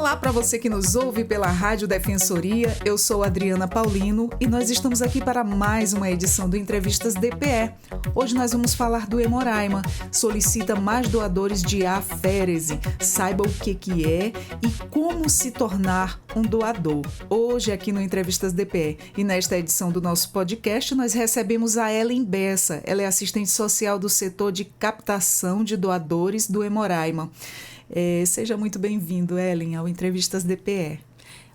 Olá para você que nos ouve pela Rádio Defensoria, eu sou Adriana Paulino e nós estamos aqui para mais uma edição do Entrevistas DPE. Hoje nós vamos falar do Hemoraima, solicita mais doadores de aférese, saiba o que é e como se tornar um doador. Hoje aqui no Entrevistas DPE e nesta edição do nosso podcast nós recebemos a Ellen Bessa, ela é assistente social do setor de captação de doadores do Hemoraima. Seja muito bem-vindo, Ellen, ao Entrevistas DPE.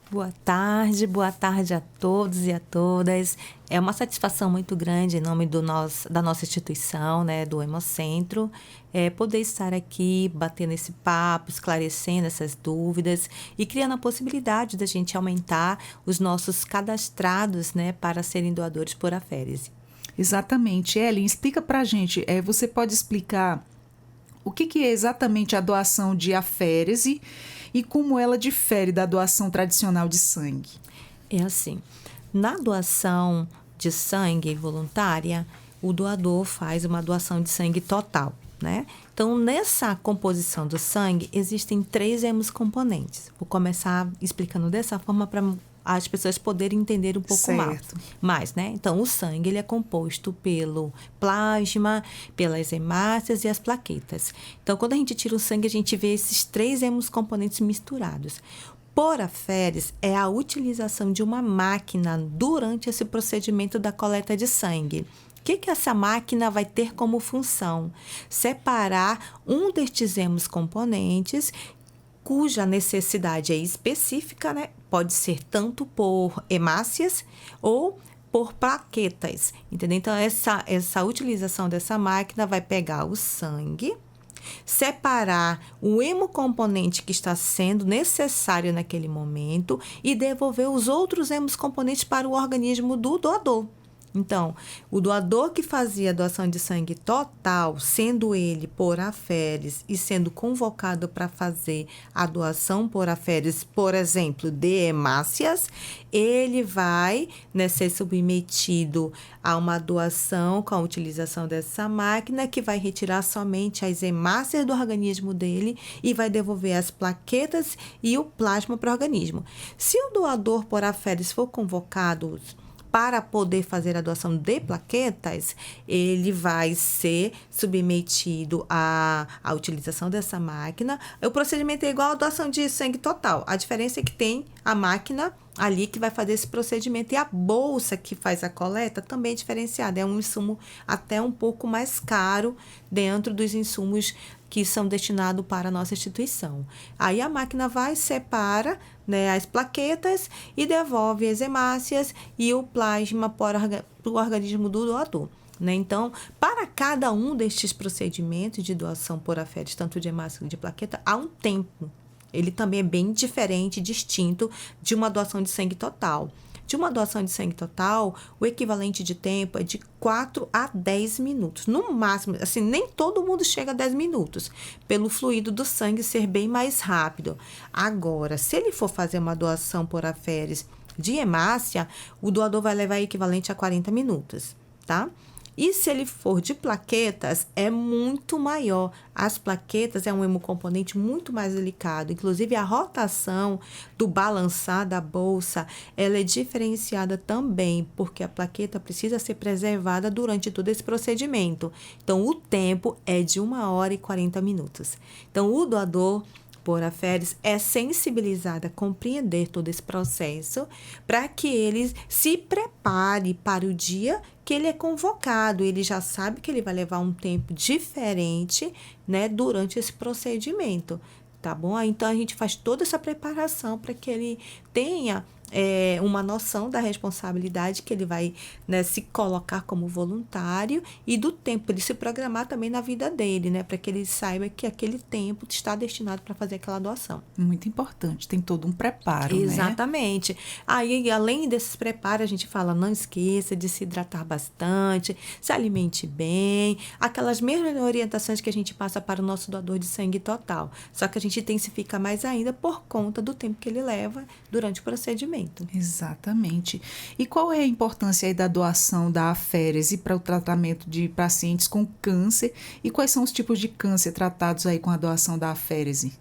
Boa tarde a todos e a todas. É uma satisfação muito grande em nome da nossa instituição, né, do Hemocentro, poder estar aqui batendo esse papo, esclarecendo essas dúvidas e criando a possibilidade da gente aumentar os nossos cadastrados, né, para serem doadores por aférese. Exatamente. Ellen, explica para a gente, você pode explicar o que é exatamente a doação de aférese e como ela difere da doação tradicional de sangue? É assim, na doação de sangue voluntária, o doador faz uma doação de sangue total, né? Então, nessa composição do sangue, existem 3 hemocomponentes. Vou começar explicando dessa forma para as pessoas poderem entender um pouco mais, né? Então, o sangue ele é composto pelo plasma, pelas hemácias e as plaquetas. Então, quando a gente tira o sangue, a gente vê esses 3 hemocomponentes misturados. Por aférese é a utilização de uma máquina durante esse procedimento da coleta de sangue. O que essa máquina vai ter como função? Separar um destes hemocomponentes cuja necessidade é específica, né? Pode ser tanto por hemácias ou por plaquetas, entendeu? Então, essa utilização dessa máquina vai pegar o sangue, separar o hemocomponente que está sendo necessário naquele momento e devolver os outros hemocomponentes para o organismo do doador. Então, o doador que fazia a doação de sangue total, sendo ele por aférese e sendo convocado para fazer a doação por aférese, por exemplo, de hemácias, ele vai, né, ser submetido a uma doação com a utilização dessa máquina que vai retirar somente as hemácias do organismo dele e vai devolver as plaquetas e o plasma para o organismo. Se o doador por aférese for convocado para poder fazer a doação de plaquetas, ele vai ser submetido à utilização dessa máquina. O procedimento é igual à doação de sangue total. A diferença é que tem a máquina ali que vai fazer esse procedimento. E a bolsa que faz a coleta também é diferenciada. É um insumo até um pouco mais caro dentro dos insumos que são destinados para a nossa instituição. Aí a máquina vai, separa, né, as plaquetas e devolve as hemácias e o plasma para o organismo do doador. Né? Então, para cada um destes procedimentos de doação por aférese, tanto de hemácia como de plaqueta, há um tempo. Ele também é bem diferente, distinto de uma doação de sangue total. De uma doação de sangue total, o equivalente de tempo é de 4 a 10 minutos. No máximo, assim, nem todo mundo chega a 10 minutos, pelo fluido do sangue ser bem mais rápido. Agora, se ele for fazer uma doação por aférese de hemácia, o doador vai levar equivalente a 40 minutos, tá? E se ele for de plaquetas, é muito maior. As plaquetas é um hemocomponente muito mais delicado. Inclusive, a rotação do balançar da bolsa, ela é diferenciada também, porque a plaqueta precisa ser preservada durante todo esse procedimento. Então, o tempo é de 1 hora e 40 minutos. Então, o doador por aférese é sensibilizado a compreender todo esse processo para que ele se prepare para o dia que ele é convocado. Ele já sabe que ele vai levar um tempo diferente, né, durante esse procedimento, tá bom? Então, a gente faz toda essa preparação para que ele tenha uma noção da responsabilidade que ele vai, né, se colocar como voluntário e do tempo, ele se programar também na vida dele, né, para que ele saiba que aquele tempo está destinado para fazer aquela doação. Muito importante, tem todo um preparo, Exatamente. Né? Aí, além desses preparos, a gente fala, não esqueça de se hidratar bastante, se alimente bem, aquelas mesmas orientações que a gente passa para o nosso doador de sangue total. Só que a gente intensifica mais ainda por conta do tempo que ele leva durante o procedimento. tratamento. Exatamente. E qual é a importância aí da doação da aférese para o tratamento de pacientes com câncer e quais são os tipos de câncer tratados aí com a doação da aférese?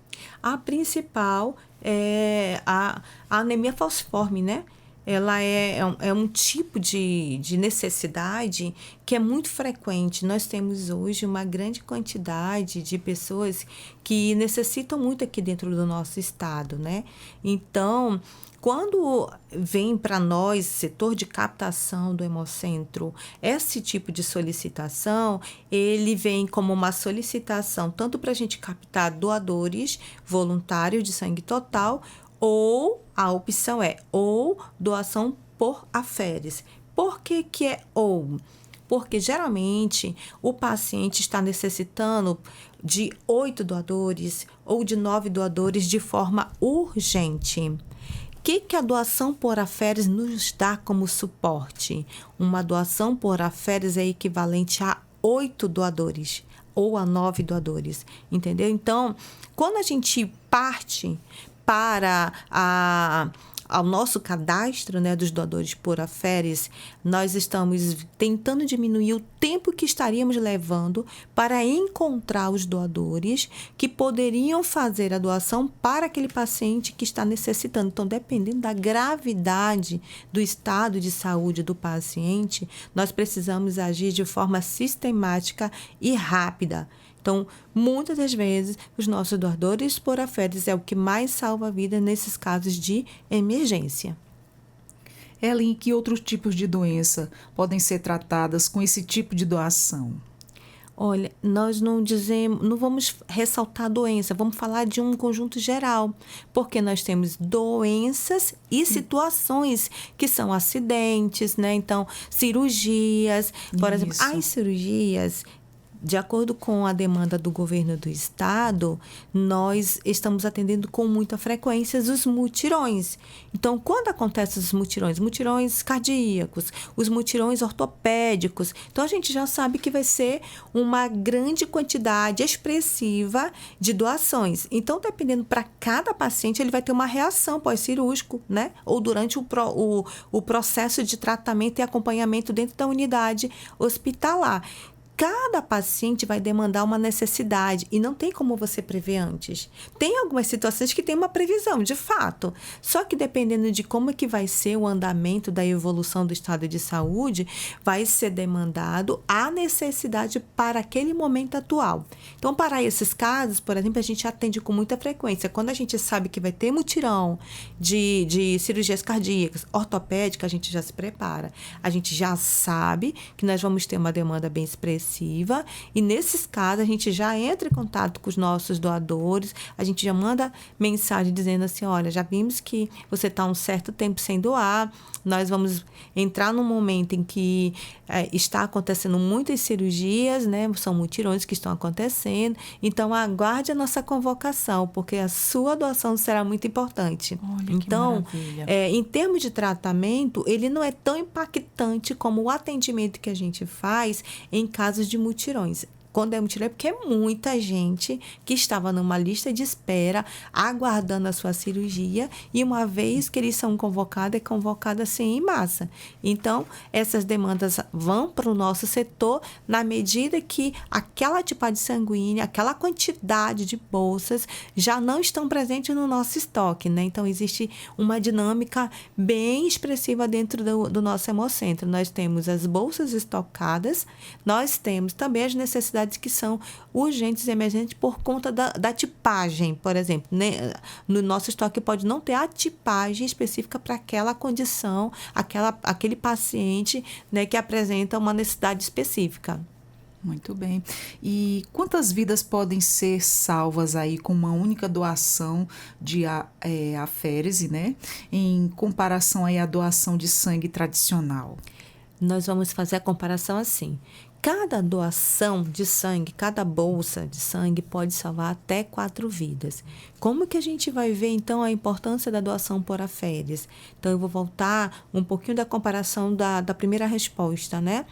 A principal é a anemia falciforme, né? Ela é um tipo de necessidade que é muito frequente. Nós temos hoje uma grande quantidade de pessoas que necessitam muito aqui dentro do nosso estado, né? Então, quando vem para nós, setor de captação do Hemocentro, esse tipo de solicitação, ele vem como uma solicitação tanto para a gente captar doadores voluntários de sangue total, ou a opção é ou doação por aférese. Por que que é ou? Porque geralmente o paciente está necessitando de 8 doadores ou de 9 doadores de forma urgente. O que a doação por aférese nos dá como suporte? Uma doação por aférese é equivalente a 8 doadores ou a 9 doadores, entendeu? Então, quando a gente parte para ao nosso cadastro, né, dos doadores por aférese, nós estamos tentando diminuir o tempo que estaríamos levando para encontrar os doadores que poderiam fazer a doação para aquele paciente que está necessitando. Então, dependendo da gravidade do estado de saúde do paciente, nós precisamos agir de forma sistemática e rápida. Então, muitas das vezes, os nossos doadores por aférese é o que mais salva a vida nesses casos de emergência. Ellen, que outros tipos de doença podem ser tratadas com esse tipo de doação? Olha, nós não vamos ressaltar a doença, vamos falar de um conjunto geral, porque nós temos doenças e situações que são acidentes, né? Então, cirurgias, por exemplo, as cirurgias. De acordo com a demanda do governo do estado, nós estamos atendendo com muita frequência os mutirões. Então, quando acontecem os mutirões cardíacos, os mutirões ortopédicos, então a gente já sabe que vai ser uma grande quantidade expressiva de doações. Então, dependendo para cada paciente, ele vai ter uma reação pós-cirúrgico, né? Ou durante o processo de tratamento e acompanhamento dentro da unidade hospitalar. Cada paciente vai demandar uma necessidade e não tem como você prever antes. Tem algumas situações que tem uma previsão, de fato. Só que dependendo de como é que vai ser o andamento da evolução do estado de saúde, vai ser demandado a necessidade para aquele momento atual. Então, para esses casos, por exemplo, a gente atende com muita frequência. Quando a gente sabe que vai ter mutirão de cirurgias cardíacas, ortopédicas, a gente já se prepara. A gente já sabe que nós vamos ter uma demanda bem expressiva. E nesses casos a gente já entra em contato com os nossos doadores, a gente já manda mensagem dizendo assim, olha, já vimos que você está um certo tempo sem doar, nós vamos entrar num momento em que está acontecendo muitas cirurgias, né? São mutirões que estão acontecendo, então aguarde a nossa convocação, porque a sua doação será muito importante. Olha, então, que maravilha. Em termos de tratamento, ele não é tão impactante como o atendimento que a gente faz em casos de mutirões. Quando é mutirão é porque é muita gente que estava numa lista de espera, aguardando a sua cirurgia, e uma vez que eles são convocados, é convocado assim em massa. Então, essas demandas vão para o nosso setor na medida que aquela tipagem sanguínea, aquela quantidade de bolsas já não estão presentes no nosso estoque, né? Então, existe uma dinâmica bem expressiva dentro do nosso hemocentro. Nós temos as bolsas estocadas, nós temos também as necessidades que são urgentes e emergentes por conta da tipagem, por exemplo. Né? No nosso estoque pode não ter a tipagem específica para aquela condição, aquele paciente, né, que apresenta uma necessidade específica. Muito bem. E quantas vidas podem ser salvas aí com uma única doação de aférese, né? Em comparação aí à doação de sangue tradicional? Nós vamos fazer a comparação assim. Cada doação de sangue, cada bolsa de sangue pode salvar até 4 vidas. Como que a gente vai ver, então, a importância da doação por aférese? Então, eu vou voltar um pouquinho da comparação da primeira resposta, né?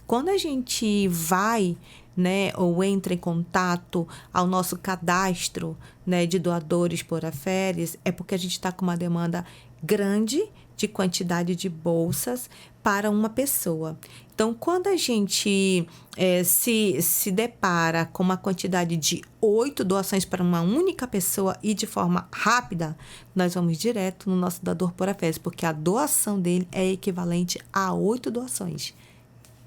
Quando a gente vai, né, ou entra em contato ao nosso cadastro, né, de doadores por aférese, é porque a gente está com uma demanda grande de quantidade de bolsas para uma pessoa. Então, quando a gente se depara com uma quantidade de 8 doações para uma única pessoa e de forma rápida, nós vamos direto no nosso doador por afetos, porque a doação dele é equivalente a 8 doações.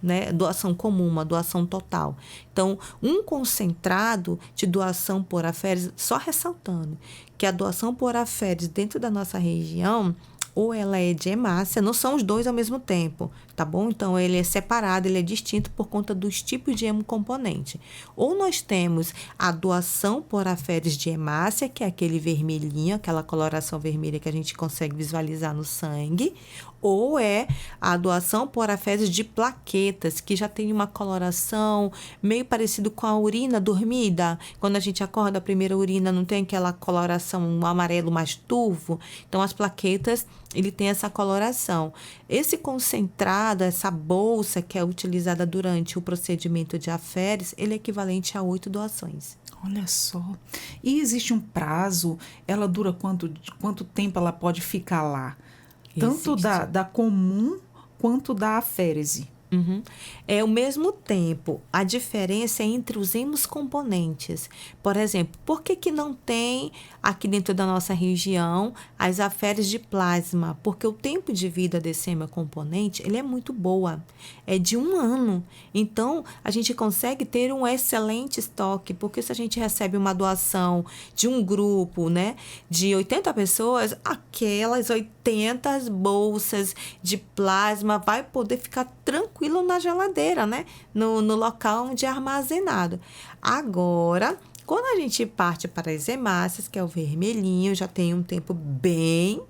Né? Doação comum, uma doação total. Então, um concentrado de doação por aféres, só ressaltando que a doação por aféres dentro da nossa região, ou ela é de hemácia, não são os dois ao mesmo tempo, tá bom? Então, ele é separado, ele é distinto por conta dos tipos de hemocomponente. Ou nós temos a doação por aféres de hemácia, que é aquele vermelhinho, aquela coloração vermelha que a gente consegue visualizar no sangue, ou é a doação por aféres de plaquetas, que já tem uma coloração meio parecido com a urina dormida. Quando a gente acorda, a primeira urina não tem aquela coloração, um amarelo mais turvo. Então, as plaquetas, ele tem essa coloração. Esse concentrado, essa bolsa que é utilizada durante o procedimento de aféres, ele é equivalente a 8 doações. Olha só. E existe um prazo? Ela dura quanto tempo ela pode ficar lá? Tanto da comum quanto da aférese. Uhum. É o mesmo tempo. A diferença é entre os hemocomponentes. Por exemplo, por que não tem aqui dentro da nossa região as aféres de plasma? Porque o tempo de vida desse hemocomponente, ele é muito boa. É de 1 ano. Então, a gente consegue ter um excelente estoque, porque se a gente recebe uma doação de um grupo, né, de 80 pessoas, aquelas 80 bolsas de plasma vai poder ficar tranquilo na geladeira, né? No local onde é armazenado. Agora, quando a gente parte para as hemácias, que é o vermelhinho, já tem um tempo bem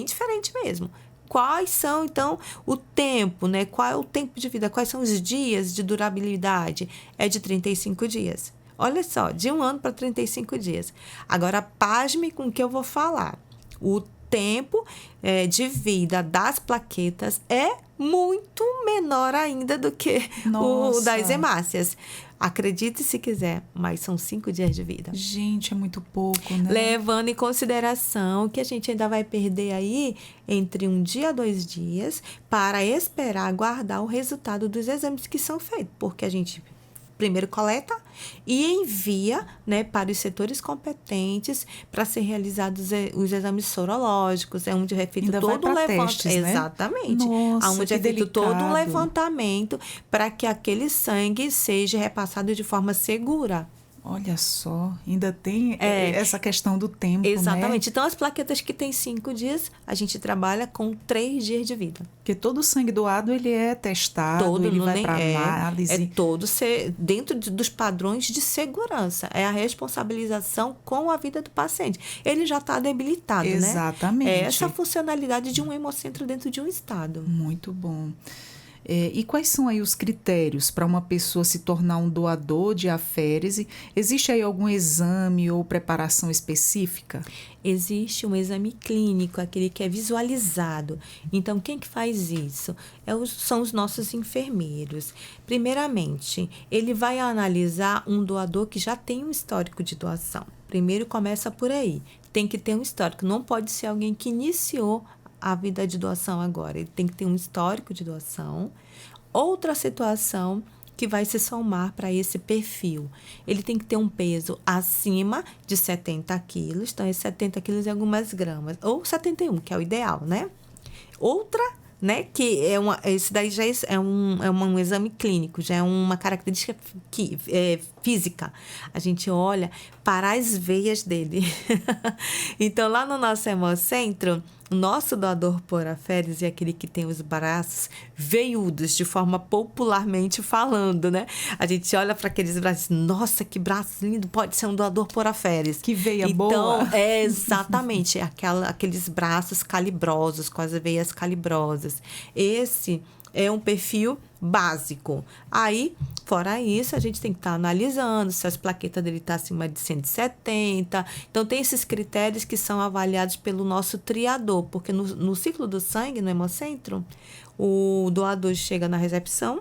diferente mesmo. Quais são, então, o tempo, né? Qual é o tempo de vida? Quais são os dias de durabilidade? É de 35 dias. Olha só, de 1 ano para 35 dias. Agora, pasme com o que eu vou falar. O tempo de vida das plaquetas é muito menor ainda do que o das hemácias. Acredite se quiser, mas são 5 dias de vida. Gente, é muito pouco, né? Levando em consideração que a gente ainda vai perder aí entre 1 dia a 2 dias para esperar aguardar o resultado dos exames que são feitos, porque a gente primeiro coleta e envia, né, para os setores competentes para ser realizados os exames sorológicos, é onde é feito ainda todo um levantamento. Né? Exatamente. Nossa, onde é feito todo um levantamento para que aquele sangue seja repassado de forma segura. Olha só, ainda tem essa questão do tempo, exatamente. né? Então, as plaquetas que têm 5 dias, a gente trabalha com 3 dias de vida. Porque todo o sangue doado, ele é testado, ele vai para análise. É todo dentro dos padrões de segurança. É a responsabilização com a vida do paciente. Ele já está debilitado, exatamente, né? É essa funcionalidade de um hemocentro dentro de um estado. Muito bom. E quais são aí os critérios para uma pessoa se tornar um doador de aférese? Existe aí algum exame ou preparação específica? Existe um exame clínico, aquele que é visualizado. Então, quem que faz isso? São os nossos enfermeiros. Primeiramente, ele vai analisar um doador que já tem um histórico de doação. Primeiro, começa por aí. Tem que ter um histórico. Não pode ser alguém que iniciou a vida de doação agora. Ele tem que ter um histórico de doação. Outra situação que vai se somar para esse perfil. Ele tem que ter um peso acima de 70 quilos. Então, esse 70 quilos é algumas gramas. Ou 71, que é o ideal, né? Outra, né? Que esse daí já é um exame clínico, já é uma característica física. A gente olha para as veias dele. Então, lá no nosso hemocentro, o nosso doador por aférese é aquele que tem os braços veiudos, de forma popularmente falando, né? A gente olha para aqueles braços, nossa, que braço lindo, pode ser um doador por aférese. Que veia boa. Então, exatamente, aqueles braços calibrosos, com as veias calibrosas. Esse é um perfil básico. Aí, fora isso, a gente tem que estar analisando se as plaquetas dele estão acima de 170. Então, tem esses critérios que são avaliados pelo nosso triador, porque no ciclo do sangue, no hemocentro, o doador chega na recepção,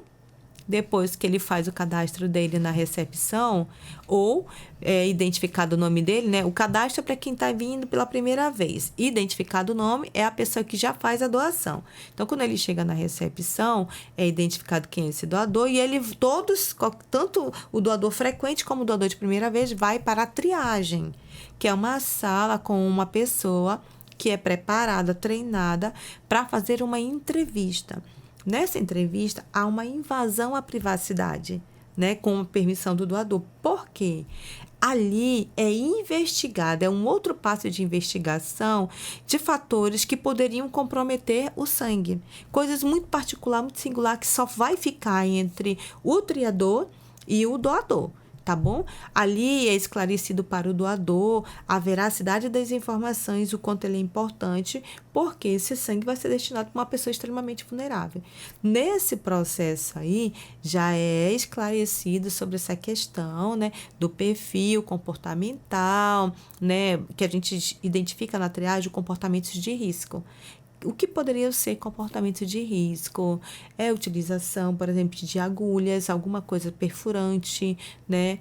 depois que ele faz o cadastro dele na recepção, ou identificado o nome dele, né? O cadastro é para quem está vindo pela primeira vez. Identificado o nome é a pessoa que já faz a doação. Então, quando ele chega na recepção, é identificado quem é esse doador e tanto o doador frequente como o doador de primeira vez, vai para a triagem, que é uma sala com uma pessoa que é preparada, treinada para fazer uma entrevista. Nessa entrevista, há uma invasão à privacidade, né, com a permissão do doador. Por quê? Ali é investigado, é um outro passo de investigação de fatores que poderiam comprometer o sangue. Coisas muito particular, muito singular, que só vai ficar entre o triador e o doador. Tá bom? Ali é esclarecido para o doador a veracidade das informações, o quanto ele é importante, porque esse sangue vai ser destinado para uma pessoa extremamente vulnerável. Nesse processo aí, já é esclarecido sobre essa questão, né, do perfil comportamental, né, que a gente identifica na triagem, comportamentos de risco. O que poderia ser comportamento de risco? É utilização, por exemplo, de agulhas, alguma coisa perfurante, né?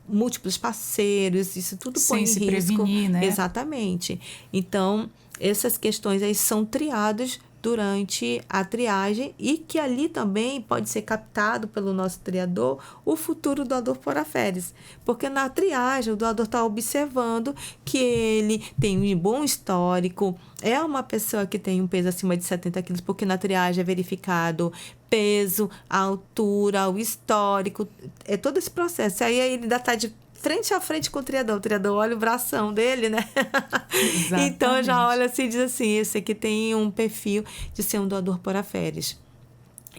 Múltiplos parceiros, isso tudo põe em risco. Sem se prevenir, né? Exatamente. Então, essas questões aí são triadas durante a triagem e que ali também pode ser captado pelo nosso triador o futuro doador por aféres. Porque na triagem o doador está observando que ele tem um bom histórico, é uma pessoa que tem um peso acima de 70 quilos, porque na triagem é verificado peso, a altura, o histórico, é todo esse processo. Aí ele ainda está de frente a frente com o triador olha o bração dele, né? Exatamente. Então já olha assim e diz assim, esse aqui tem um perfil de ser um doador por aféres.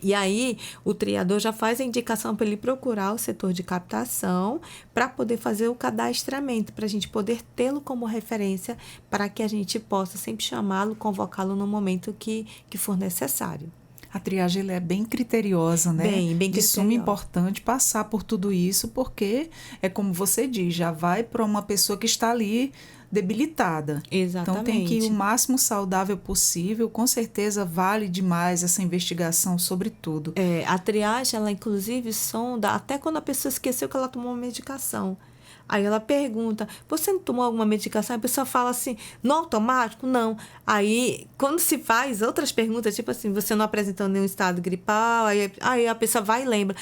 E aí, o triador já faz a indicação para ele procurar o setor de captação para poder fazer o cadastramento, para a gente poder tê-lo como referência, para que a gente possa sempre chamá-lo, convocá-lo no momento que for necessário. A triagem ela é bem criteriosa, né? Bem de suma importante passar por tudo isso, porque é como você diz, já vai para uma pessoa que está ali debilitada. Exatamente. Então tem que ir o máximo saudável possível. Com certeza vale demais essa investigação sobre tudo. A triagem, ela inclusive sonda até quando a pessoa esqueceu que ela tomou uma medicação. Aí ela pergunta, você não tomou alguma medicação? A pessoa fala assim, no automático? Não. Aí, quando se faz outras perguntas, tipo assim, você não apresentou nenhum estado gripal, aí a pessoa vai e lembra,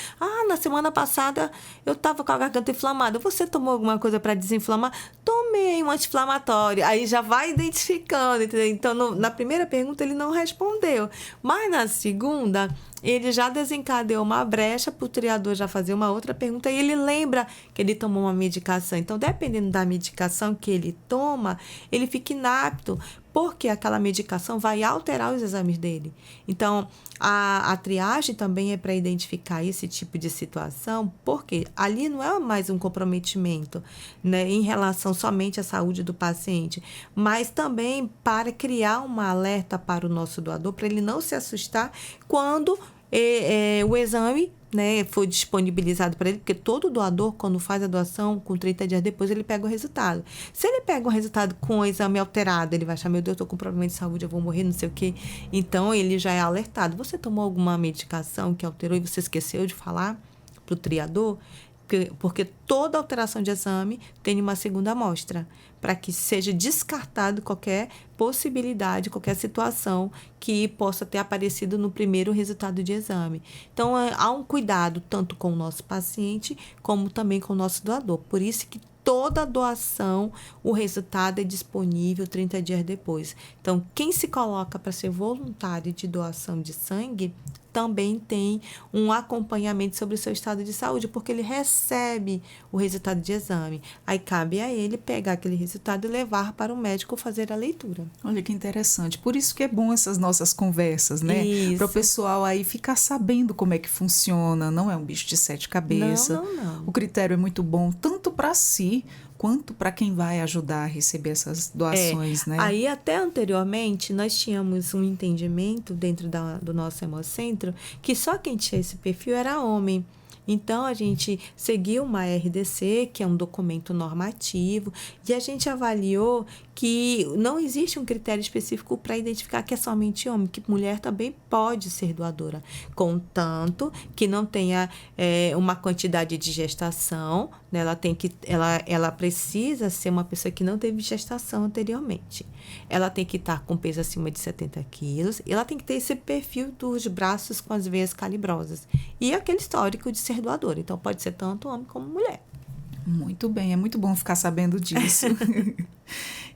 na semana passada eu estava com a garganta inflamada, você tomou alguma coisa para desinflamar? Tomei um anti-inflamatório. Aí já vai identificando, entendeu? Então, na primeira pergunta ele não respondeu, mas na segunda ele já desencadeou uma brecha para o triador já fazer uma outra pergunta e ele lembra que ele tomou uma medicação. Então, dependendo da medicação que ele toma, ele fica inapto, porque aquela medicação vai alterar os exames dele. Então, a triagem também é para identificar esse tipo de situação, porque ali não é mais um comprometimento, né, em relação somente à saúde do paciente, mas também para criar uma alerta para o nosso doador, para ele não se assustar quando o exame, né, foi disponibilizado para ele, porque todo doador, quando faz a doação, com 30 dias depois, ele pega o resultado. Se ele pega o resultado com o exame alterado, ele vai achar, meu Deus, eu estou com problema de saúde, eu vou morrer, não sei o quê. Então, ele já é alertado. Você tomou alguma medicação que alterou e você esqueceu de falar para o triador? Porque toda alteração de exame tem uma segunda amostra, para que seja descartado qualquer possibilidade, qualquer situação que possa ter aparecido no primeiro resultado de exame. Então, há um cuidado tanto com o nosso paciente, como também com o nosso doador. Por isso que toda doação, o resultado é disponível 30 dias depois. Então, quem se coloca para ser voluntário de doação de sangue também tem um acompanhamento sobre o seu estado de saúde, porque ele recebe o resultado de exame. Aí cabe a ele pegar aquele resultado e levar para o médico fazer a leitura. Olha que interessante. Por isso que é bom essas nossas conversas, né? Para o pessoal aí ficar sabendo como é que funciona. Não é um bicho de 7 cabeças. Não. O critério é muito bom, tanto para si quanto para quem vai ajudar a receber essas doações, né? Aí, até anteriormente, nós tínhamos um entendimento dentro do nosso hemocentro que só quem tinha esse perfil era homem. Então, a gente seguiu uma RDC, que é um documento normativo, e a gente avaliou que não existe um critério específico para identificar que é somente homem, que mulher também pode ser doadora, contanto que não tenha uma quantidade de gestação, né? Ela precisa ser uma pessoa que não teve gestação anteriormente. Ela tem que estar com peso acima de 70 quilos, e ela tem que ter esse perfil dos braços com as veias calibrosas. E aquele histórico de ser doadora. Então, pode ser tanto homem como mulher. Muito bem, é muito bom ficar sabendo disso.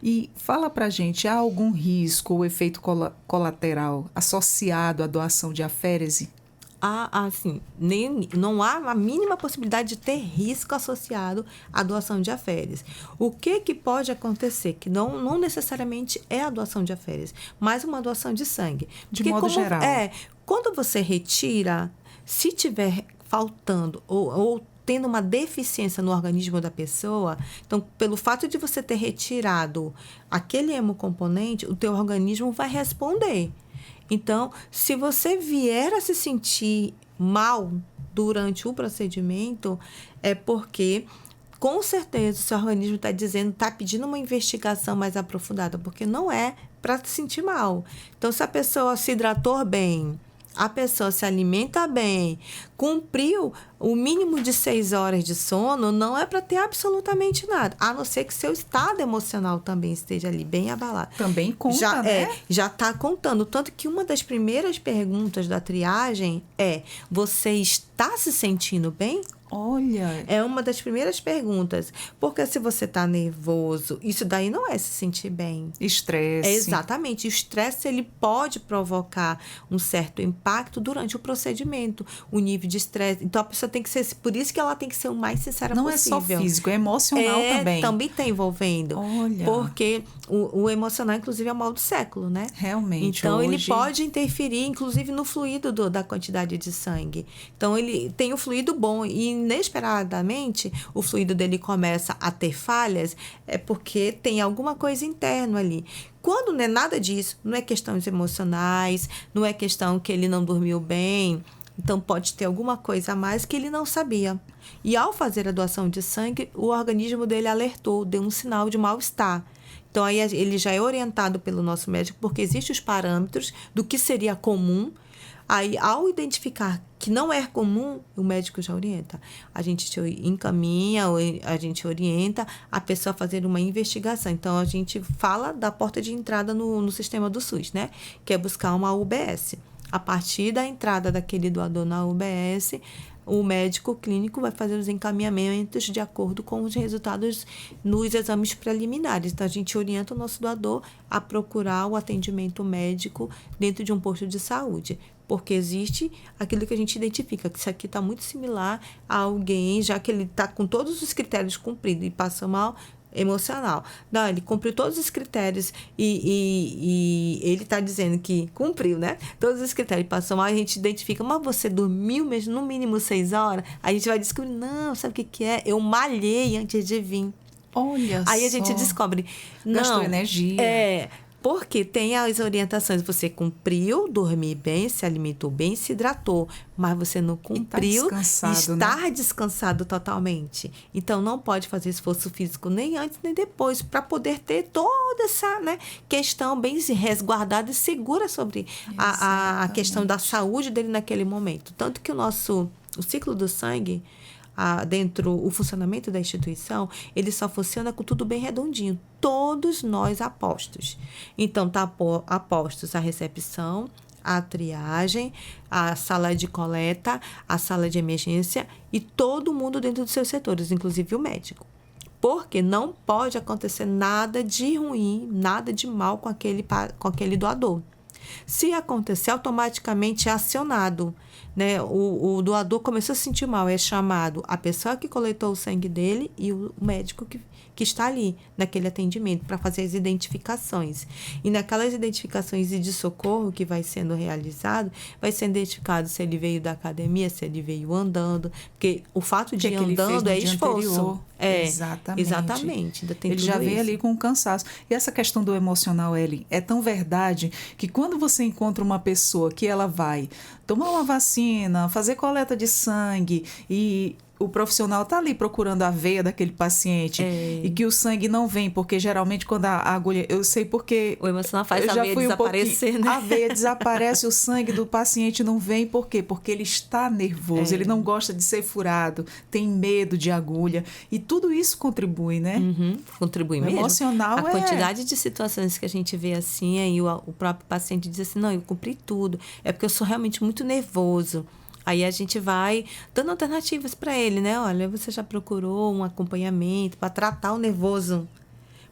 E fala pra gente, há algum risco ou efeito colateral associado à doação de aférese? Assim, não há a mínima possibilidade de ter risco associado à doação de aféres. O que pode acontecer? Que não necessariamente é a doação de aféres, mas uma doação de sangue. De modo geral. Quando você retira, se tiver faltando ou tendo uma deficiência no organismo da pessoa, então, pelo fato de você ter retirado aquele hemocomponente, o teu organismo vai responder. Então, se você vier a se sentir mal durante o procedimento, é porque, com certeza, o seu organismo está pedindo uma investigação mais aprofundada, porque não é para se sentir mal. Então, se a pessoa se hidratou bem, a pessoa se alimenta bem, cumpriu o mínimo de 6 horas de sono, não é para ter absolutamente nada. A não ser que seu estado emocional também esteja ali bem abalado. Também conta, né? Já está contando. Tanto que uma das primeiras perguntas da triagem é: você está se sentindo bem? Olha! É uma das primeiras perguntas. Porque se você está nervoso, isso daí não é se sentir bem. Estresse. Exatamente. O estresse, ele pode provocar um certo impacto durante o procedimento. O nível de estresse. Então, a pessoa tem que ser... Por isso que ela tem que ser o mais sincera possível. Não é só físico, é emocional também. Também está envolvendo. Olha! Porque o emocional, inclusive, é o mal do século, né? Realmente. Então, ele pode interferir, inclusive, no fluido da quantidade de sangue. Então, ele tem o fluido bom e, inesperadamente, o fluido dele começa a ter falhas, é porque tem alguma coisa interna ali. Quando não é nada disso, não é questões emocionais, não é questão que ele não dormiu bem, então pode ter alguma coisa a mais que ele não sabia. E ao fazer a doação de sangue, o organismo dele alertou, deu um sinal de mal-estar. Então, aí ele já é orientado pelo nosso médico, porque existem os parâmetros do que seria comum. Aí, ao identificar que não é comum, o médico já orienta. A gente te encaminha, a gente orienta a pessoa a fazer uma investigação. Então, a gente fala da porta de entrada no sistema do SUS, né? Que é buscar uma UBS. A partir da entrada daquele doador na UBS, o médico clínico vai fazer os encaminhamentos de acordo com os resultados nos exames preliminares. Então, a gente orienta o nosso doador a procurar o atendimento médico dentro de um posto de saúde. Porque existe aquilo que a gente identifica, que isso aqui está muito similar a alguém, já que ele está com todos os critérios cumpridos e passa mal emocional. Não, ele cumpriu todos os critérios e ele está dizendo que cumpriu, né? Todos os critérios passam mal, a gente identifica, mas você dormiu mesmo no mínimo 6 horas? A gente vai descobrir, não, sabe o que é? Eu malhei antes de vir. Olha só. Aí a gente descobre, gastou energia. Porque tem as orientações, você cumpriu, dormiu bem, se alimentou bem, se hidratou, mas você não cumpriu estar descansado totalmente. Então, não pode fazer esforço físico nem antes nem depois, para poder ter toda essa, né, questão bem resguardada e segura sobre a questão da saúde dele naquele momento. Tanto que o ciclo do sangue, dentro o funcionamento da instituição, ele só funciona com tudo bem redondinho. Todos nós apostos. Então, tá apostos a recepção, a triagem, a sala de coleta, a sala de emergência e todo mundo dentro dos seus setores, inclusive o médico. Porque não pode acontecer nada de ruim, nada de mal com aquele doador. Se acontecer, automaticamente é acionado, né? O doador começou a se sentir mal, é chamado a pessoa que coletou o sangue dele e o médico que está ali, naquele atendimento, para fazer as identificações. E naquelas identificações de socorro que vai sendo realizado, vai sendo identificado se ele veio da academia, se ele veio andando, porque o fato de ir andando é esforço. Exatamente. Ainda tem ele tudo já vem isso. ali com cansaço. E essa questão do emocional, Ellen, é tão verdade que quando você encontra uma pessoa que ela vai tomar uma vacina, fazer coleta de sangue e o profissional está ali procurando a veia daquele paciente e que o sangue não vem, porque geralmente quando a agulha... Eu sei porque... O emocional faz a veia desaparecer, né? A veia desaparece, o sangue do paciente não vem. Por quê? Porque ele está nervoso, ele não gosta de ser furado, tem medo de agulha. E tudo isso contribui, né? Contribui o mesmo. Emocional a quantidade de situações que a gente vê assim, aí o próprio paciente diz assim, não, eu cumpri tudo. É porque eu sou realmente muito nervoso. Aí a gente vai dando alternativas para ele, né? Olha, você já procurou um acompanhamento para tratar o nervoso?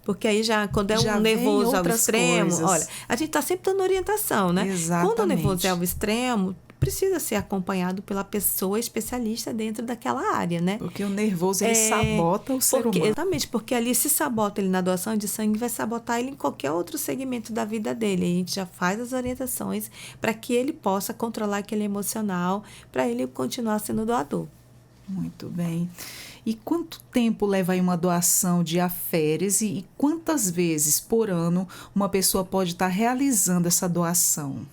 Porque aí quando é um nervoso ao extremo, coisas. Olha, a gente está sempre dando orientação, né? Exatamente. Quando o nervoso é ao extremo, precisa ser acompanhado pela pessoa especialista dentro daquela área, né? Porque o nervoso, ele sabota o ser humano. Exatamente, porque ali se sabota ele na doação de sangue, vai sabotar ele em qualquer outro segmento da vida dele. A gente já faz as orientações para que ele possa controlar aquele emocional, para ele continuar sendo doador. Muito bem. E quanto tempo leva aí uma doação de aférese e quantas vezes por ano uma pessoa pode estar realizando essa doação?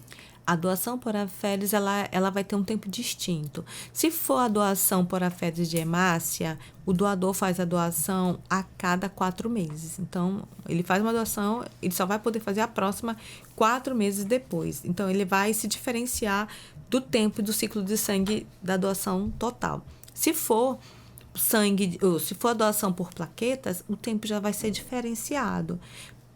A doação por aférese, ela vai ter um tempo distinto. Se for a doação por aférese de hemácia, o doador faz a doação a cada 4 meses. Então, ele faz uma doação, ele só vai poder fazer a próxima 4 meses depois. Então, ele vai se diferenciar do tempo do ciclo de sangue da doação total. Se for a doação por plaquetas, o tempo já vai ser diferenciado.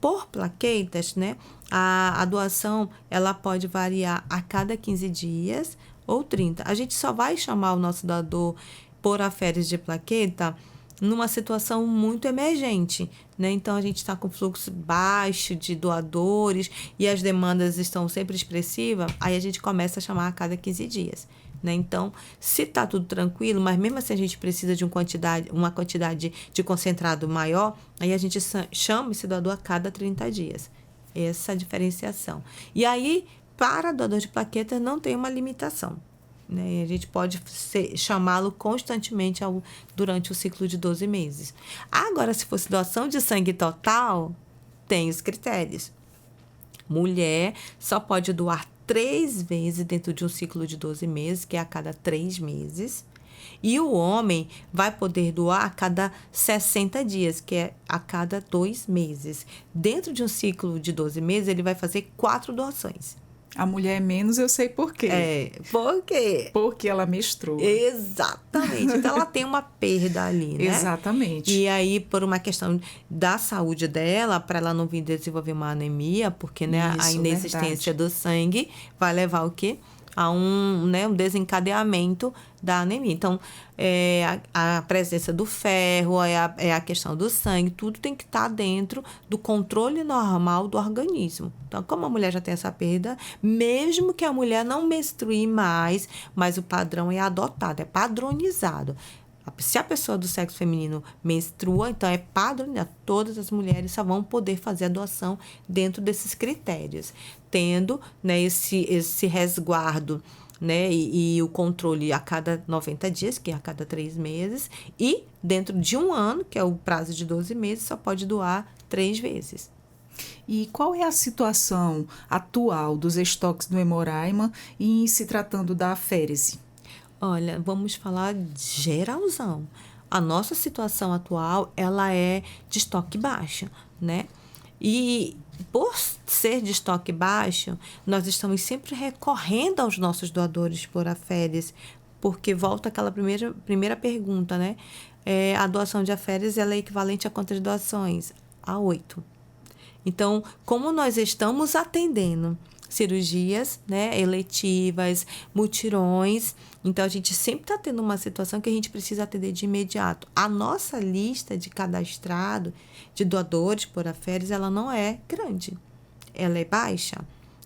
Por plaquetas, né, a doação ela pode variar a cada 15 dias ou 30. A gente só vai chamar o nosso doador por aférese de plaqueta numa situação muito emergente, né? Então, a gente está com fluxo baixo de doadores e as demandas estão sempre expressivas, aí a gente começa a chamar a cada 15 dias. Né? Então, se está tudo tranquilo, mas mesmo assim a gente precisa de uma quantidade de concentrado maior, aí a gente chama esse doador a cada 30 dias. Essa é a diferenciação. E aí, para doador de plaquetas, não tem uma limitação. Né? A gente pode chamá-lo constantemente durante o ciclo de 12 meses. Agora, se fosse doação de sangue total, tem os critérios. Mulher só pode doar 3 vezes dentro de um ciclo de 12 meses, que é a cada 3 meses. E o homem vai poder doar a cada 60 dias, que é a cada 2 meses. Dentro de um ciclo de 12 meses, ele vai fazer 4 doações. A mulher é menos, eu sei por quê. Por quê? Porque ela menstrua. Exatamente. Então, ela tem uma perda ali, né? Exatamente. E aí, por uma questão da saúde dela, para ela não vir desenvolver uma anemia, porque né, a inexistência do sangue vai levar o quê? A um desencadeamento da anemia. Então, a presença do ferro, a questão do sangue, tudo tem que estar dentro do controle normal do organismo. Então, como a mulher já tem essa perda, mesmo que a mulher não menstrue mais, mas o padrão é adotado, é padronizado. Se a pessoa do sexo feminino menstrua, então é padronizado. Todas as mulheres só vão poder fazer a doação dentro desses critérios, tendo né, esse resguardo né, e o controle a cada 90 dias, que é a cada 3 meses, e dentro de um ano, que é o prazo de 12 meses, só pode doar 3 vezes. E qual é a situação atual dos estoques do Hemoraima em se tratando da aférese? Olha, vamos falar geralzão. A nossa situação atual, ela é de estoque baixo, né? E por ser de estoque baixo, nós estamos sempre recorrendo aos nossos doadores por aférese, porque volta aquela primeira pergunta, né? A doação de aférese, ela é equivalente a quantas doações? A 8. Então, como nós estamos atendendo cirurgias, né, eletivas, mutirões. Então, a gente sempre está tendo uma situação que a gente precisa atender de imediato. A nossa lista de cadastrado de doadores por aférese, ela não é grande. Ela é baixa.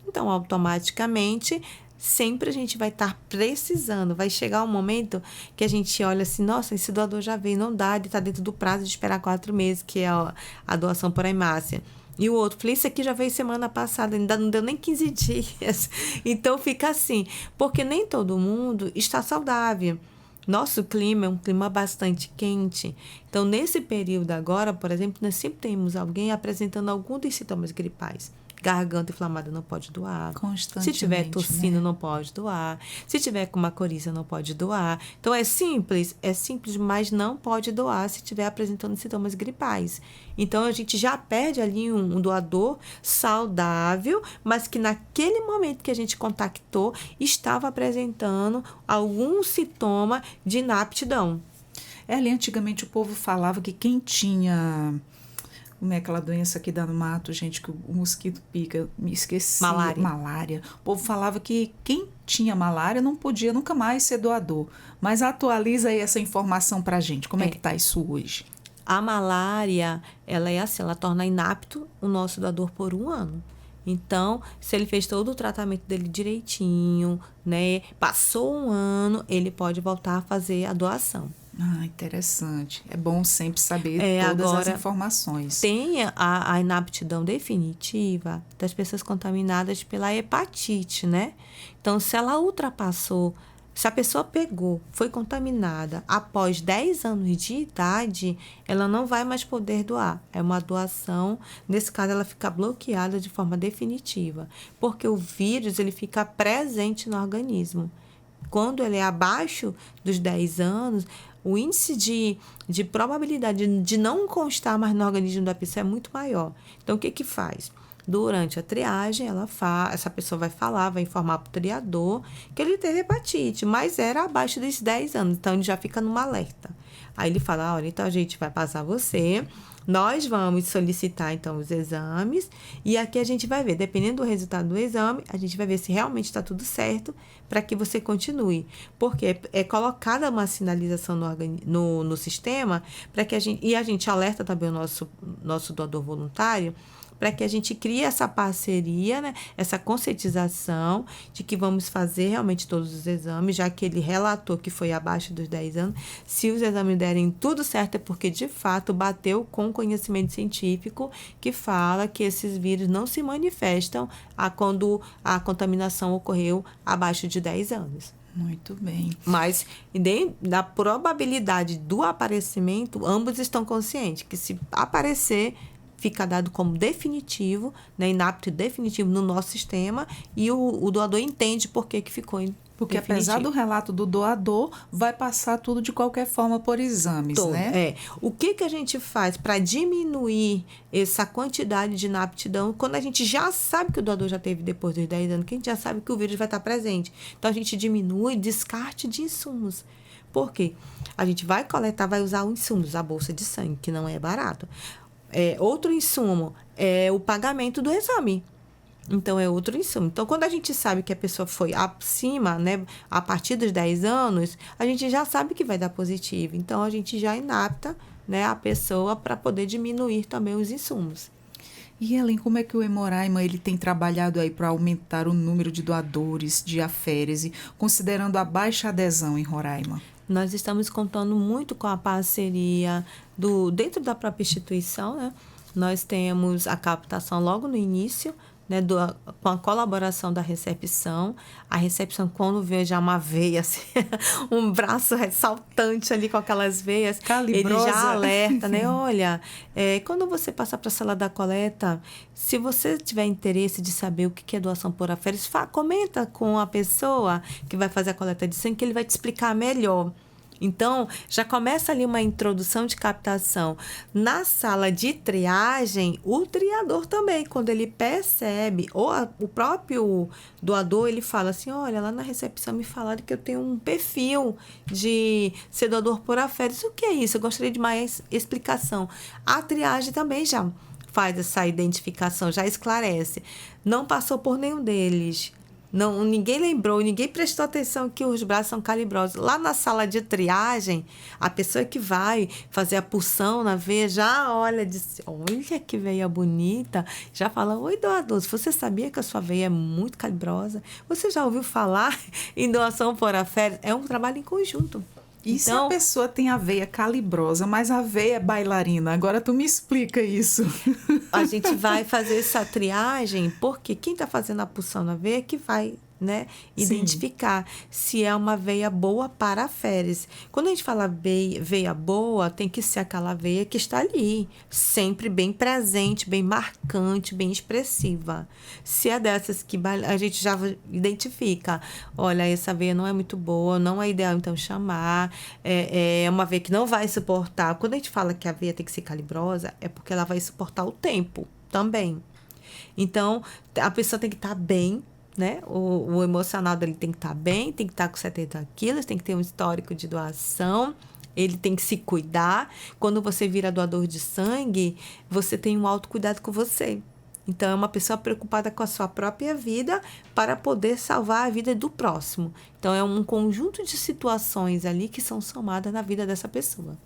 Então, automaticamente, sempre a gente vai estar precisando. Vai chegar um momento que a gente olha assim, nossa, esse doador já veio, não dá, ele está dentro do prazo de esperar 4 meses, que é a doação por hemácia. E o outro, falei, esse aqui já veio semana passada, ainda não deu nem 15 dias. Então, fica assim, porque nem todo mundo está saudável. Nosso clima é um clima bastante quente. Então, nesse período agora, por exemplo, nós sempre temos alguém apresentando algum dos sintomas gripais. Garganta inflamada não pode doar. Constantemente, se tiver tossindo, né? não pode doar. Se tiver com uma coriza, não pode doar. Então, é simples, mas não pode doar se estiver apresentando sintomas gripais. Então, a gente já perde ali um doador saudável, mas que naquele momento que a gente contactou, estava apresentando algum sintoma de inaptidão. Ali antigamente o povo falava que quem tinha... Como é aquela doença que dá no mato, gente, que o mosquito pica? Me esqueci. Malária. O povo falava que quem tinha malária não podia nunca mais ser doador. Mas atualiza aí essa informação pra gente. Como é que tá isso hoje? A malária, ela é assim, ela torna inapto o nosso doador por 1 ano. Então, se ele fez todo o tratamento dele direitinho, né? Passou 1 ano, ele pode voltar a fazer a doação. Ah, interessante. É bom sempre saber todas agora, as informações. Tem a inaptidão definitiva das pessoas contaminadas pela hepatite, né? Então, se ela ultrapassou, se a pessoa pegou, foi contaminada após 10 anos de idade, ela não vai mais poder doar. É uma doação, nesse caso, ela fica bloqueada de forma definitiva, porque o vírus ele fica presente no organismo. Quando ele é abaixo dos 10 anos, o índice de probabilidade de não constar mais no organismo da pessoa é muito maior. Então, o que faz? Durante a triagem, essa pessoa vai informar para o triador que ele teve hepatite, mas era abaixo dos 10 anos, então ele já fica numa alerta. Aí ele fala, olha, então a gente vai passar você, nós vamos solicitar, então, os exames, e aqui a gente vai ver, dependendo do resultado do exame, a gente vai ver se realmente está tudo certo para que você continue. Porque é colocada uma sinalização no sistema, para que a gente alerta também o nosso doador voluntário, para que a gente crie essa parceria, né? Essa conscientização de que vamos fazer realmente todos os exames, já que ele relatou que foi abaixo dos 10 anos. Se os exames derem tudo certo, é porque, de fato, bateu com conhecimento científico que fala que esses vírus não se manifestam quando a contaminação ocorreu abaixo de 10 anos. Muito bem. Mas, da probabilidade do aparecimento, ambos estão conscientes que se aparecer, fica dado como definitivo, né, inapto e definitivo no nosso sistema, e o doador entende por que ficou Porque definitivo. Apesar do relato do doador, vai passar tudo de qualquer forma por exames, né? O que a gente faz para diminuir essa quantidade de inaptidão quando a gente já sabe que o doador já teve depois dos 10 anos, que a gente já sabe que o vírus vai estar presente. Então, a gente diminui descarte de insumos. Por quê? A gente vai usar os insumos, a bolsa de sangue, que não é barato. Outro insumo é o pagamento do exame. Então, é outro insumo. Então, quando a gente sabe que a pessoa foi acima, né, a partir dos 10 anos, a gente já sabe que vai dar positivo. Então, a gente já inapta, né, a pessoa para poder diminuir também os insumos. E, Helen, como é que o Hemoraima ele tem trabalhado aí para aumentar o número de doadores de aférese, considerando a baixa adesão em Roraima? Nós estamos contando muito com a parceria dentro da própria instituição, né? Nós temos a captação logo no início, né, com a colaboração da recepção. A recepção, quando vê já uma veia, assim, um braço ressaltante ali com aquelas veias, calibrosa. Ele já alerta, né? Olha, quando você passar para a sala da coleta, se você tiver interesse de saber o que é doação por aférese, comenta com a pessoa que vai fazer a coleta de sangue, que ele vai te explicar melhor. Então, já começa ali uma introdução de captação. Na sala de triagem, o triador também, quando ele percebe, ou o próprio doador, ele fala assim, olha, lá na recepção me falaram que eu tenho um perfil de ser doador por aférese. O que é isso? Eu gostaria de mais explicação. A triagem também já faz essa identificação, já esclarece. Não passou por nenhum deles. Não, ninguém lembrou, ninguém prestou atenção que os braços são calibrosos. Lá na sala de triagem, a pessoa que vai fazer a punção na veia já olha, diz, olha que veia bonita, já fala, oi doador, você sabia que a sua veia é muito calibrosa? Você já ouviu falar em doação por afé? É um trabalho em conjunto. E então, se a pessoa tem a veia calibrosa, mas a veia é bailarina? Agora tu me explica isso. A gente vai fazer essa triagem, porque quem está fazendo a punção na veia é que vai, né, identificar se é uma veia boa para a féris. Quando a gente fala veia boa, tem que ser aquela veia que está ali, sempre bem presente, bem marcante, bem expressiva. Se é dessas que a gente já identifica, olha, essa veia não é muito boa, não é ideal então chamar, é uma veia que não vai suportar. Quando a gente fala que a veia tem que ser calibrosa, é porque ela vai suportar o tempo também. Então, a pessoa tem que estar bem, né? O emocional dele tem que estar bem, tem que estar com 70 quilos, tem que ter um histórico de doação, ele tem que se cuidar. Quando você vira doador de sangue, você tem um autocuidado com você. Então, é uma pessoa preocupada com a sua própria vida para poder salvar a vida do próximo. Então, é um conjunto de situações ali que são somadas na vida dessa pessoa.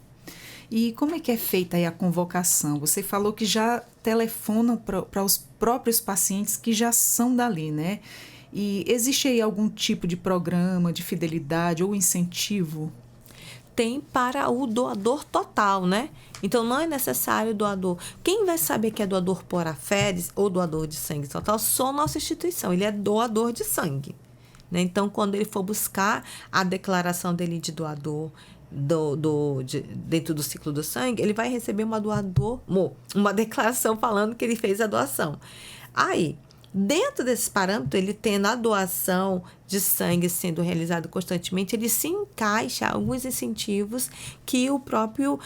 E como é que é feita aí a convocação? Você falou que já telefonam para os próprios pacientes que já são dali, né? E existe aí algum tipo de programa de fidelidade ou incentivo? Tem para o doador total, né? Então, não é necessário doador. Quem vai saber que é doador por aféris ou doador de sangue total? Só a nossa instituição. Ele é doador de sangue, né? Então, quando ele for buscar a declaração dele de doador, dentro do ciclo do sangue, ele vai receber uma declaração falando que ele fez a doação. Aí, dentro desse parâmetro, ele tendo a doação de sangue sendo realizado constantemente, ele se encaixa alguns incentivos que o próprio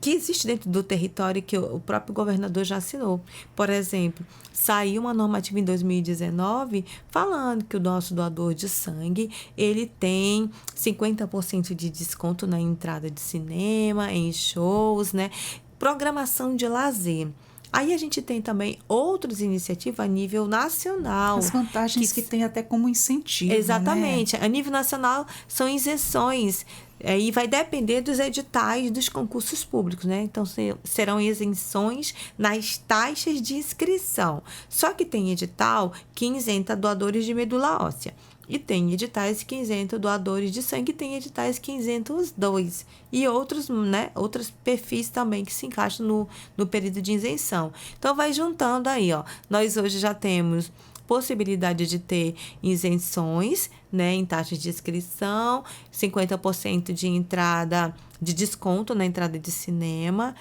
que existe dentro do território que o próprio governador já assinou. Por exemplo, saiu uma normativa em 2019 falando que o nosso doador de sangue, ele tem 50% de desconto na entrada de cinema, em shows, né? Programação de lazer. Aí a gente tem também outras iniciativas a nível nacional. As vantagens que tem até como incentivo, exatamente. Né? A nível nacional são isenções. E vai depender dos editais dos concursos públicos, né? Então, serão isenções nas taxas de inscrição. Só que tem edital que isenta doadores de medula óssea. E tem editais que isentam doadores de sangue, tem editais que isentam os dois. E outros, né? Outros perfis também que se encaixam no período de isenção. Então, vai juntando aí, ó. Nós hoje já temos possibilidade de ter isenções, né, em taxas de inscrição, 50% de entrada, de desconto na entrada de cinema.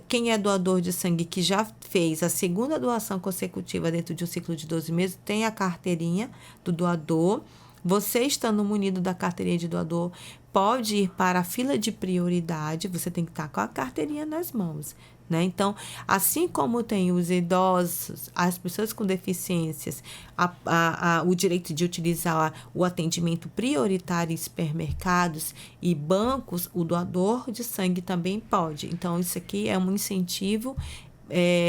Quem é doador de sangue que já fez a segunda doação consecutiva dentro de um ciclo de 12 meses, tem a carteirinha do doador. Você estando munido da carteirinha de doador, pode ir para a fila de prioridade, você tem que estar com a carteirinha nas mãos, né? Então, assim como tem os idosos, as pessoas com deficiências, o direito de utilizar o atendimento prioritário em supermercados e bancos, o doador de sangue também pode. Então, isso aqui é um incentivo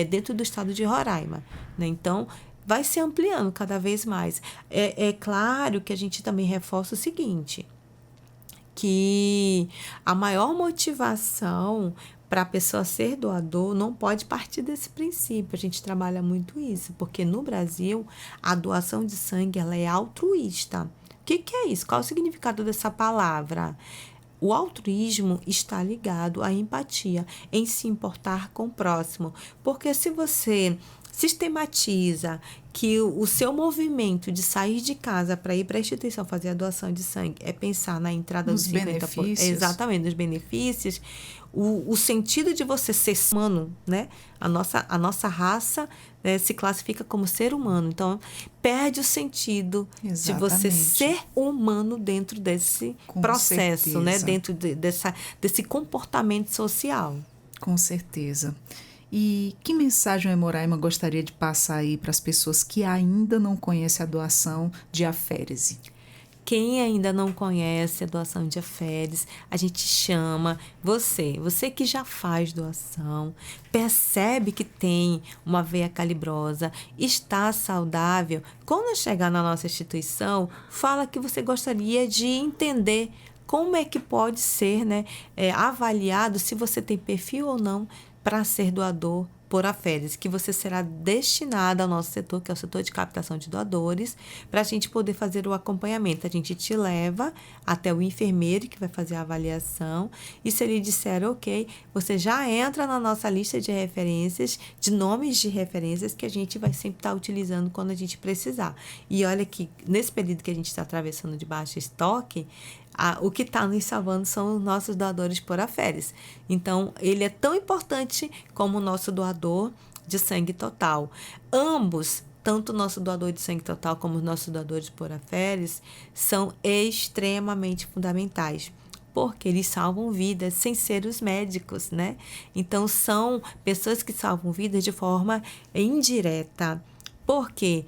dentro do estado de Roraima, né? Então, vai se ampliando cada vez mais. É claro que a gente também reforça o seguinte, que a maior motivação para a pessoa ser doador não pode partir desse princípio. A gente trabalha muito isso, porque no Brasil a doação de sangue ela é altruísta. O que é isso? Qual é o significado dessa palavra? O altruísmo está ligado à empatia, em se importar com o próximo. Porque se você sistematiza que o seu movimento de sair de casa para ir para a instituição fazer a doação de sangue é pensar na entrada dos 50%. Benefícios. Exatamente, nos benefícios. O sentido de você ser humano, né? A nossa raça, né, se classifica como ser humano. Então, perde o sentido Exatamente. de você ser humano dentro desse Com processo, certeza. né? Dentro desse comportamento social. Com certeza. E que mensagem o Hemoraima gostaria de passar aí para as pessoas que ainda não conhecem a doação de aférese? Quem ainda não conhece a doação de aféres, a gente chama você que já faz doação, percebe que tem uma veia calibrosa, está saudável. Quando chegar na nossa instituição, fala que você gostaria de entender como é que pode ser, né, avaliado se você tem perfil ou não para ser doador por aféres, que você será destinado ao nosso setor, que é o setor de captação de doadores, para a gente poder fazer o acompanhamento. A gente te leva até o enfermeiro que vai fazer a avaliação e se ele disser ok, você já entra na nossa lista de referências, de nomes de referências que a gente vai sempre estar utilizando quando a gente precisar. E olha que nesse período que a gente está atravessando de baixo estoque, o que está nos salvando são os nossos doadores por aféres. Então, ele é tão importante como o nosso doador de sangue total. Ambos, tanto o nosso doador de sangue total como os nossos doadores por aféres, são extremamente fundamentais, porque eles salvam vidas sem ser os médicos, né? Então, são pessoas que salvam vidas de forma indireta. Por quê?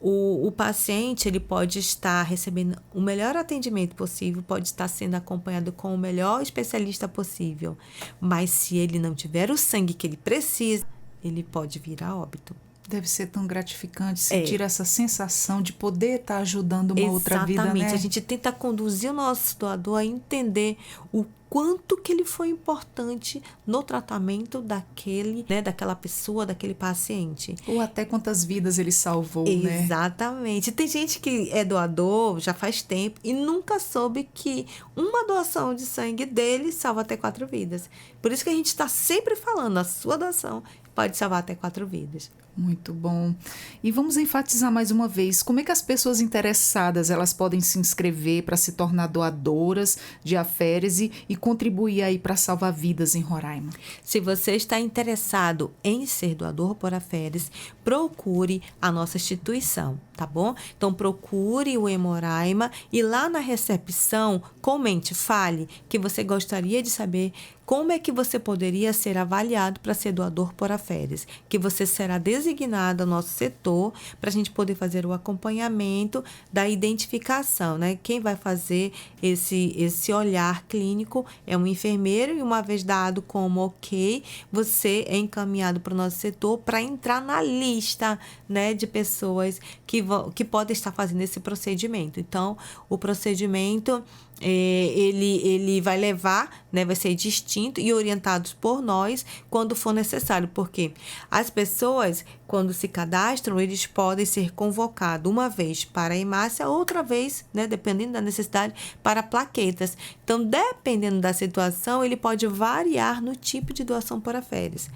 O paciente ele pode estar recebendo o melhor atendimento possível, pode estar sendo acompanhado com o melhor especialista possível, mas se ele não tiver o sangue que ele precisa, ele pode vir a óbito. Deve ser tão gratificante sentir essa sensação de poder estar ajudando uma outra vida, né? Exatamente. A gente tenta conduzir o nosso doador a entender o quanto que ele foi importante no tratamento daquela pessoa, daquele paciente. Ou até quantas vidas ele salvou, né? Exatamente. Tem gente que é doador já faz tempo e nunca soube que uma doação de sangue dele salva até 4 vidas. Por isso que a gente está sempre falando, a sua doação pode salvar até 4 vidas. Muito bom. E vamos enfatizar mais uma vez, como é que as pessoas interessadas elas podem se inscrever para se tornar doadoras de aféres e contribuir aí para salvar vidas em Roraima? Se você está interessado em ser doador por aféres, procure a nossa instituição, tá bom? Então, procure o Hemororaima e lá na recepção, comente, fale que você gostaria de saber como é que você poderia ser avaliado para ser doador por aféres, que você será designado ao nosso setor para a gente poder fazer o acompanhamento da identificação, né? Quem vai fazer esse olhar clínico é um enfermeiro e uma vez dado como ok, você é encaminhado para o nosso setor para entrar na lista, né, de pessoas que podem estar fazendo esse procedimento. Então, o procedimento ele vai levar, né, vai ser distinto e orientados por nós quando for necessário, porque as pessoas, quando se cadastram, eles podem ser convocados uma vez para a hemácia, outra vez, né, dependendo da necessidade, para plaquetas. Então, dependendo da situação, ele pode variar no tipo de doação por aféres.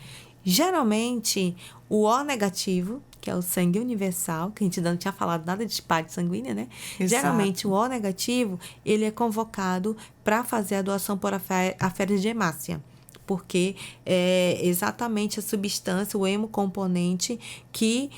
Geralmente, o O negativo, que é o sangue universal, que a gente ainda não tinha falado nada de parte sanguínea, né? Exato. Geralmente, o O negativo, ele é convocado para fazer a doação por aféres de hemácia, porque é exatamente a substância, o hemocomponente, que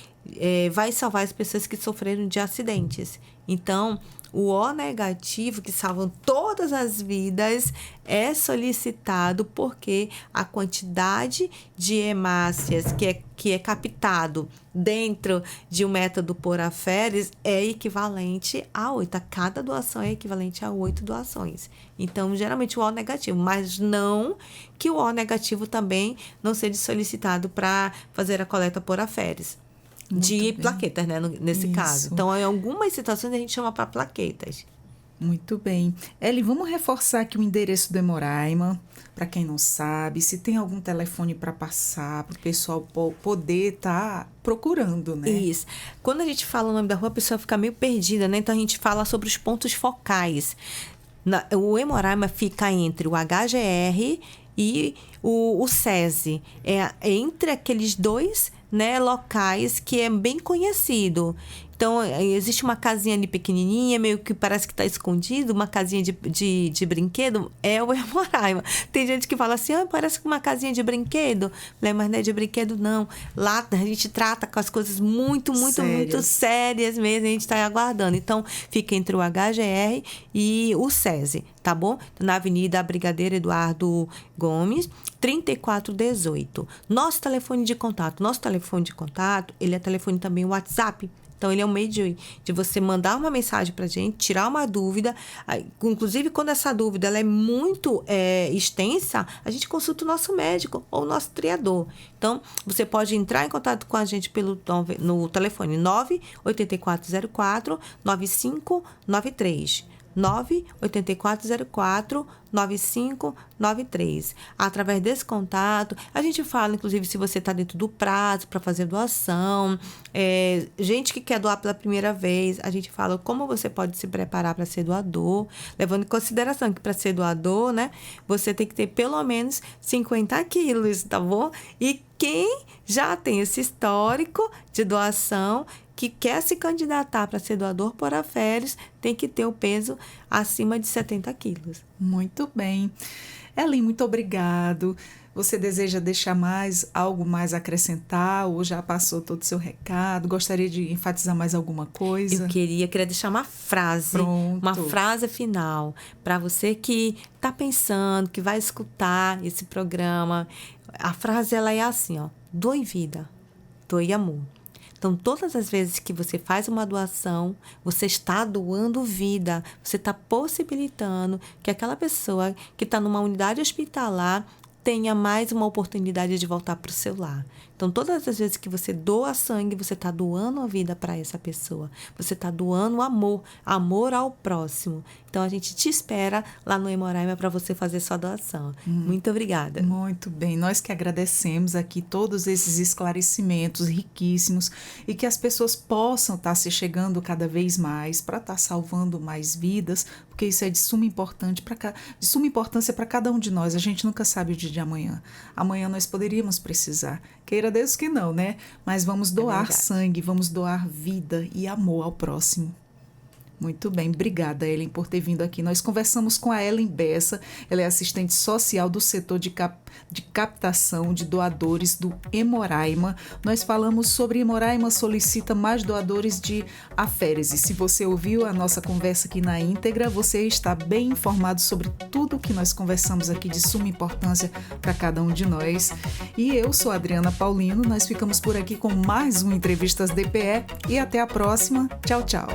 vai salvar as pessoas que sofreram de acidentes. Então, o O negativo, que salvam todas as vidas, é solicitado porque a quantidade de hemácias que é captado dentro de um método por aféres é equivalente a 8. Cada doação é equivalente a 8 doações. Então, geralmente o O negativo, mas não que o O negativo também não seja solicitado para fazer a coleta por aféres. De plaquetas, né, nesse caso. Então, em algumas situações, a gente chama para plaquetas. Muito bem. Eli, vamos reforçar aqui o endereço do Hemororaima, para quem não sabe, se tem algum telefone para passar, para o pessoal poder estar procurando, né? Isso. Quando a gente fala o nome da rua, a pessoa fica meio perdida, né? Então, a gente fala sobre os pontos focais. O Hemororaima fica entre o HGR e o SESI. É entre aqueles dois, né, locais que é bem conhecido. Então, existe uma casinha ali pequenininha, meio que parece que está escondido, uma casinha de brinquedo, é o Hemororaima. Tem gente que fala assim, parece uma casinha de brinquedo. Mas não é de brinquedo, não. Lá a gente trata com as coisas muito sérias mesmo, a gente está aguardando. Então, fica entre o HGR e o SESI, tá bom? Na Avenida Brigadeiro Eduardo Gomes, 3418. Nosso telefone de contato, ele é telefone também WhatsApp, Então, ele é um meio de você mandar uma mensagem para a gente, tirar uma dúvida. Inclusive, quando essa dúvida ela é muito extensa, a gente consulta o nosso médico ou o nosso triador. Então, você pode entrar em contato com a gente no telefone 98404-9593. 98404-9593. Através desse contato, a gente fala, inclusive, se você está dentro do prazo para fazer doação. Gente que quer doar pela primeira vez, a gente fala como você pode se preparar para ser doador, levando em consideração que para ser doador, né, você tem que ter pelo menos 50 quilos, tá bom? E quem já tem esse histórico de doação, que quer se candidatar para ser doador por aféres, tem que ter o peso acima de 70 quilos. Muito bem. Ellen, muito obrigado. Você deseja deixar algo mais a acrescentar ou já passou todo o seu recado? Gostaria de enfatizar mais alguma coisa? Eu queria deixar uma frase, uma frase final para você que está pensando, que vai escutar esse programa. A frase ela é assim, ó: doe vida, doe amor. Então, todas as vezes que você faz uma doação, você está doando vida, você está possibilitando que aquela pessoa que está numa unidade hospitalar tenha mais uma oportunidade de voltar para o seu lar. Então, todas as vezes que você doa sangue, você está doando a vida para essa pessoa. Você está doando amor ao próximo. Então, a gente te espera lá no Hemoraima para você fazer sua doação. Muito obrigada. Muito bem. Nós que agradecemos aqui todos esses esclarecimentos riquíssimos e que as pessoas possam estar se chegando cada vez mais para estar salvando mais vidas, porque isso é de suma importância para cada um de nós. A gente nunca sabe o dia de amanhã. Amanhã nós poderíamos precisar. Queira Deus que não, né? Mas vamos doar sangue, vamos doar vida e amor ao próximo. Muito bem, obrigada, Ellen, por ter vindo aqui. Nós conversamos com a Ellen Bessa, ela é assistente social do setor de captação de doadores do Hemoraima. Nós falamos sobre Hemoraima solicita mais doadores de aférese. Se você ouviu a nossa conversa aqui na íntegra, você está bem informado sobre tudo que nós conversamos aqui de suma importância para cada um de nós. E eu sou a Adriana Paulino, nós ficamos por aqui com mais um Entrevistas DPE e até a próxima. Tchau, tchau.